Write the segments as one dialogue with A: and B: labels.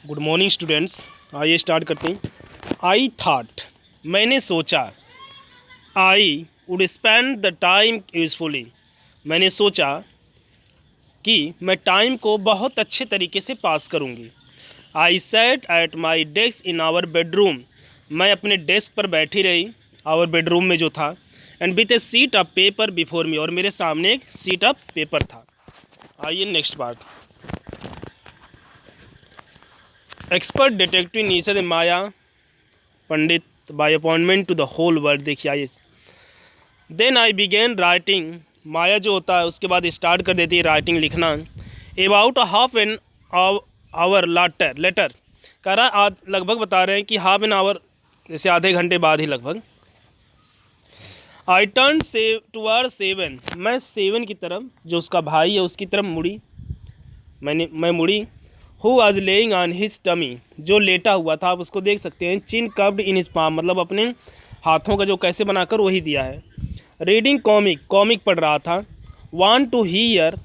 A: Good morning students. आइए start करते हैं। आई थाट, मैंने सोचा। I would spend the time usefully, मैंने सोचा कि मैं टाइम को बहुत अच्छे तरीके से पास करूंगी। I sat at my desk in our bedroom, मैं अपने डेस्क पर बैठी रही, आवर बेडरूम में जो था, and with a sheet of paper before me, और मेरे सामने एक सीट ऑफ पेपर था। आइए next part. Expert detective Nishad Maya Pandit by appointment to the whole world, देखिए आइए। Then I begin writing, Maya जो होता है उसके बाद स्टार्ट कर देती है राइटिंग, लिखना। About half an hour later, कह रहा लगभग बता रहे हैं कि हाफ एन आवर जैसे आधे घंटे बाद ही लगभग। आई टर्न टुवर्ड 7, मैं 7 की तरफ, जो उसका भाई है उसकी तरफ मुड़ी, मैं मुड़ी। Who was lying on his tummy, जो लेटा हुआ था, आप उसको देख सकते हैं। Chin cupped in his palm, मतलब अपने हाथों का जो कैसे बनाकर वही दिया है। रीडिंग कॉमिक पढ़ रहा था। Want to hear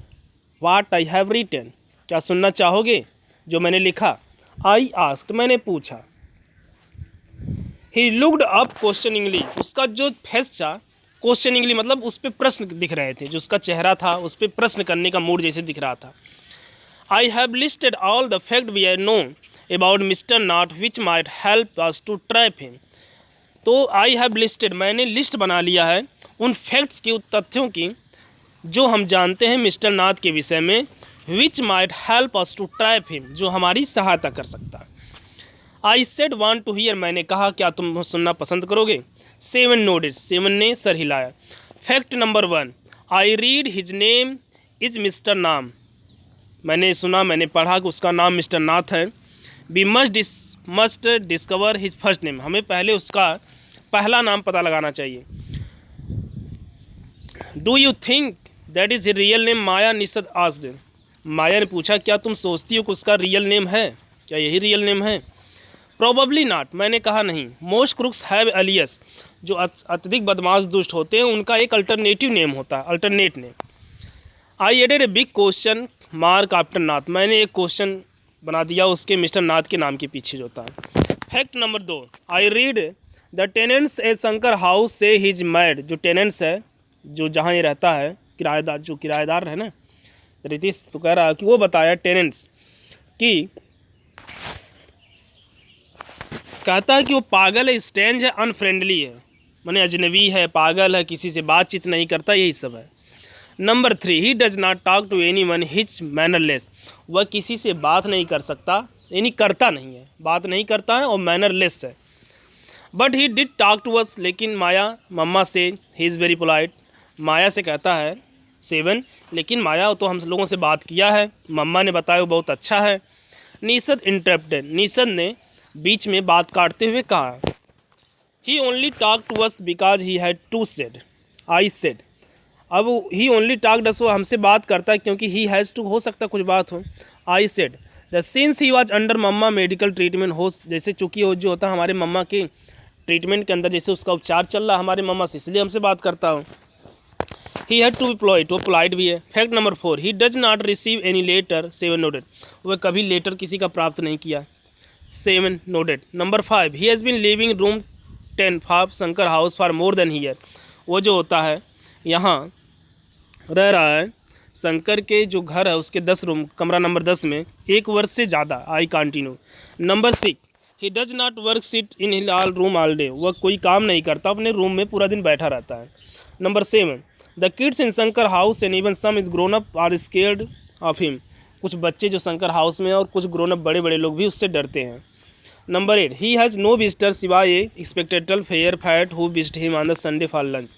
A: what I have written, क्या सुनना चाहोगे जो मैंने लिखा। आई आस्क्ड, मैंने पूछा। ही लुक्ड अप क्वेश्चनिंगली, उसका जो फेस था क्वेश्चनिंगली, मतलब उस पर प्रश्न दिख रहे थे, जो उसका चेहरा था उस पर प्रश्न करने का मूड जैसे दिख रहा था। I have listed all the facts we know about Mr. Nath which might help us to trap him. तो I have listed, मैंने लिस्ट बना लिया है उन फैक्ट्स की, उन तथ्यों की जो हम जानते हैं मिस्टर नाथ के विषय में, which might help us to trap him, जो हमारी सहायता कर सकता है। I said want to hear, मैंने कहा क्या तुम सुनना पसंद करोगे। 7 nodded, 7 ने सर हिलाया। Fact number 1, I read his name is Mr. नाम, मैंने सुना, मैंने पढ़ा कि उसका नाम मिस्टर नाथ है। We must discover his first name, हमें पहले उसका पहला नाम पता लगाना चाहिए। Do you think that is real name, Maya Nishad asked, Maya ने पूछा क्या तुम सोचती हो कि उसका रियल नेम है, क्या यही रियल नेम है। प्रोबेबली नॉट, मैंने कहा नहीं। मोस्ट क्रुक्स हैव एलियस, जो अत्यधिक बदमाश दुष्ट होते हैं उनका एक अल्टरनेटिव नेम होता है, alternate name. I added a big question mark after Nath, मैंने एक क्वेश्चन बना दिया उसके मिस्टर नाथ के नाम के पीछे जो था। Fact number 2, I read the tenants A Shankar house से हिज मैड, जो टेनेंट्स है, जो जहाँ ये रहता है, किराएदार, जो किराएदार है ना, रितीश तो कह रहा है कि वो बताया टेनेंट्स कि, कहता है कि वो पागल है, स्ट्रेंज है, अनफ्रेंडली है, माने अजनबी है, पागल है, किसी से बातचीत नहीं करता, यही सब है। Number 3, he does not talk to anyone his mannerless, वह किसी से बात नहीं कर सकता, यानी करता नहीं है, बात नहीं करता है और मैनरलेस है। But he did talk to us, लेकिन माया मम्मा से, he is very polite, Maya से कहता है 7, लेकिन माया तो हम लोगों से बात किया है, मम्मा ने बताया वो बहुत अच्छा है। निषद इंटरप्टेड, निषद ने बीच में बात काटते हुए कहा, he only talk to us because he had to said, I said, अब ही ओनली टॉक डस, वो हमसे बात करता है क्योंकि ही हैज़ टू, हो सकता है कुछ बात हो। I said the since he was under mamma medical treatment, हो जैसे चूँकि वो जो होता है हमारे मम्मा के ट्रीटमेंट के अंदर, जैसे उसका उपचार चल रहा है हमारे मम्मा से, इसलिए हमसे बात करता हूँ। He had to be polite, वो पोलाइट भी है। Fact number 4, he does not receive any letter, 7 noted, वह कभी लेटर किसी का प्राप्त नहीं किया, 7 noted. Number 5, he has been living room 10 5 Shankar house for more than year, वो जो होता है यहाँ रह रहा है शंकर के जो घर है उसके 10 रूम, कमरा नंबर 10 में 1 वर्ष से ज़्यादा। I continue. Number 6, he does not work sit in hill all room all day, वह कोई काम नहीं करता, अपने रूम में पूरा दिन बैठा रहता है। Number 7, the kids in Shankar house and even some is grown up are scared of him, कुछ बच्चे जो शंकर हाउस में और कुछ ग्रोन अप बड़े बड़े लोग भी उससे डरते हैं। Number 8, he has no visitor सिवाय a expected fair fat who visit him on the Sunday for lunch,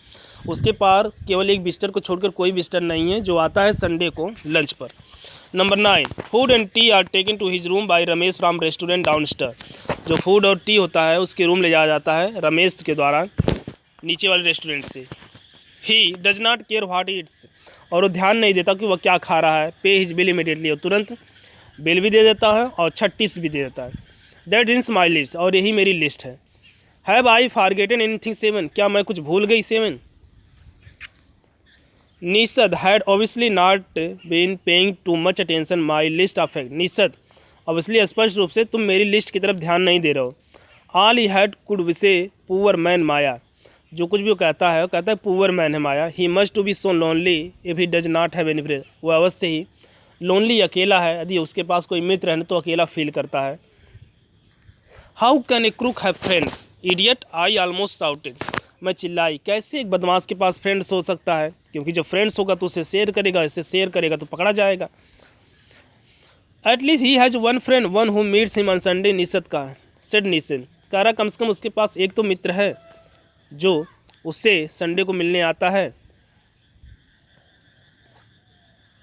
A: उसके पार केवल एक विजिटर को छोड़कर कोई विजिटर नहीं है जो आता है संडे को लंच पर। Number 9, food and tea are taken to his room by Ramesh from restaurant downstairs, जो फूड और टी होता है उसके रूम ले जाया जाता है रमेश के द्वारा नीचे वाले रेस्टोरेंट से। ही does not care what Yeats, और वो ध्यान नहीं देता कि वह क्या खा रहा है। पे हिज बिल इमीडिएटली, और तुरंत बिल भी दे देता है और अच्छा टिप्स भी दे देता है। दैट इज माई लिस्ट, और यही मेरी लिस्ट है। हैव आई फॉरगेटन एनीथिंग 7, क्या मैं कुछ भूल गई 7। निषद had obviously not been paying too much attention my list of facts, निषद अब इसलिए स्पष्ट रूप से तुम मेरी लिस्ट की तरफ ध्यान नहीं दे रहे हो। All he had could wise poor man Maya, जो कुछ भी वो कहता है पुअर मैन है Maya. He must to be so lonely if he does not have any friend, वो अवश्य ही लोनली अकेला है, यदि उसके पास कोई मित्र है तो अकेला फील करता है। How can a crook have friends, idiot, I almost shouted, मैं चिल्लाई, कैसे एक बदमाश के पास फ्रेंड्स हो सकता है, क्योंकि जब फ्रेंड्स होगा तो उसे शेयर करेगा, इससे शेयर करेगा तो पकड़ा जाएगा। At least he has one friend one who meets him on Sunday, Nishad का सेड निषद, कह रहा कम से कम उसके पास एक तो मित्र है जो उससे संडे को मिलने आता है।